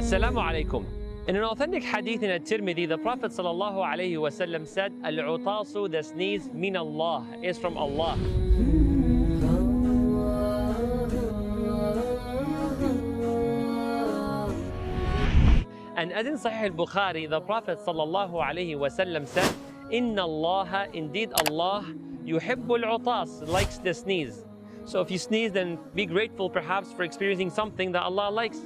Assalamu alaikum. In an authentic hadith in At-Tirmidhi, the Prophet sallallahu alaihi wasallam said, "Al-utasu, the sneeze, min Allah, is from Allah." And as in Sahih al-Bukhari, the Prophet sallallahu alaihi wasallam said, "Inna Allah, indeed Allah, yuhibbul utas, likes the sneeze." So if you sneeze, then be grateful perhaps for experiencing something that Allah likes.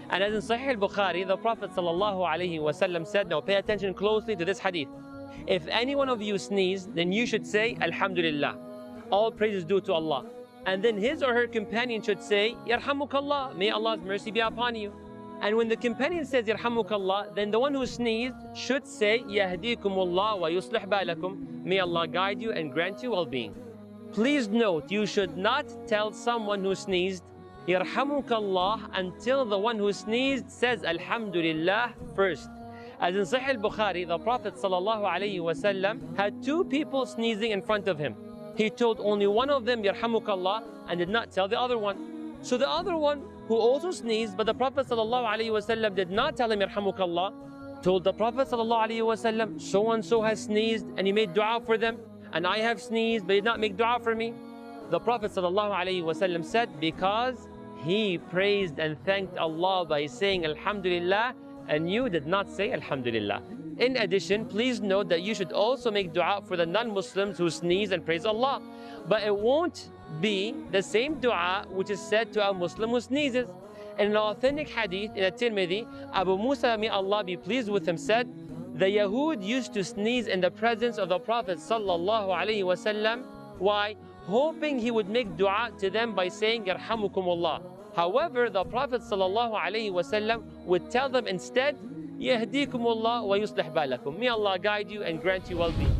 And as in Sahih al-Bukhari, the Prophet ﷺ said, now pay attention closely to this hadith. If any one of you sneeze, then you should say, Alhamdulillah. All praise is due to Allah. And then his or her companion should say, Yarhamukallah, may Allah's mercy be upon you. And when the companion says, Yarhamukallah, then the one who sneezed should say, Yahdikumullah wa yuslih balakum, may Allah guide you and grant you well-being. Please note, you should not tell someone who sneezed, Yarhamukallah, until the one who sneezed says Alhamdulillah first. As in Sahih al-Bukhari, the Prophet ﷺ had two people sneezing in front of him. He told only one of them Yarhamukallah and did not tell the other one. So the other one, who also sneezed, but the Prophet ﷺ did not tell him Yarhamukallah, told the Prophet ﷺ, so-and-so has sneezed and he made dua for them, and I have sneezed but did not make dua for me. The Prophet ﷺ said, because he praised and thanked Allah by saying Alhamdulillah, and you did not say Alhamdulillah. In addition, please note that you should also make dua for the non-Muslims who sneeze and praise Allah. But it won't be the same dua which is said to a Muslim who sneezes. In an authentic hadith in At-Tirmidhi, Abu Musa, may Allah be pleased with him, said, the Yahud used to sneeze in the presence of the Prophet ﷺ. Why? Hoping he would make dua to them by saying Yarhamukumullah. However, the Prophet ﷺ would tell them instead, Yahdikumullah wa yuslih balakum, may Allah guide you and grant you well-being.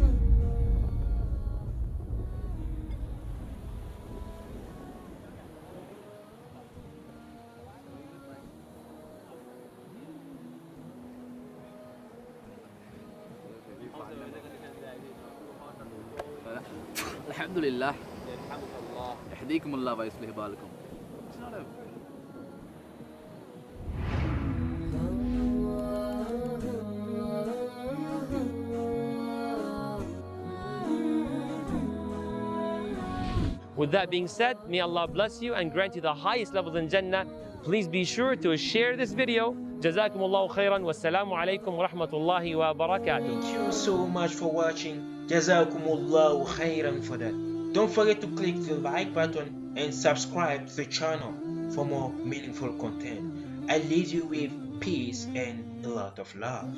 Alhamdulillah. Yahdikumullah wa yuslih balakum. With that being said, may Allah bless you and grant you the highest levels in Jannah. Please be sure to share this video. Jazakumullahu khairan. Wassalamu alaikum wa rahmatullahi wa barakatuh. Thank you so much for watching. Jazakumullahu khairan for that. Don't forget to click the like button and subscribe to the channel for more meaningful content. I leave you with peace and a lot of love.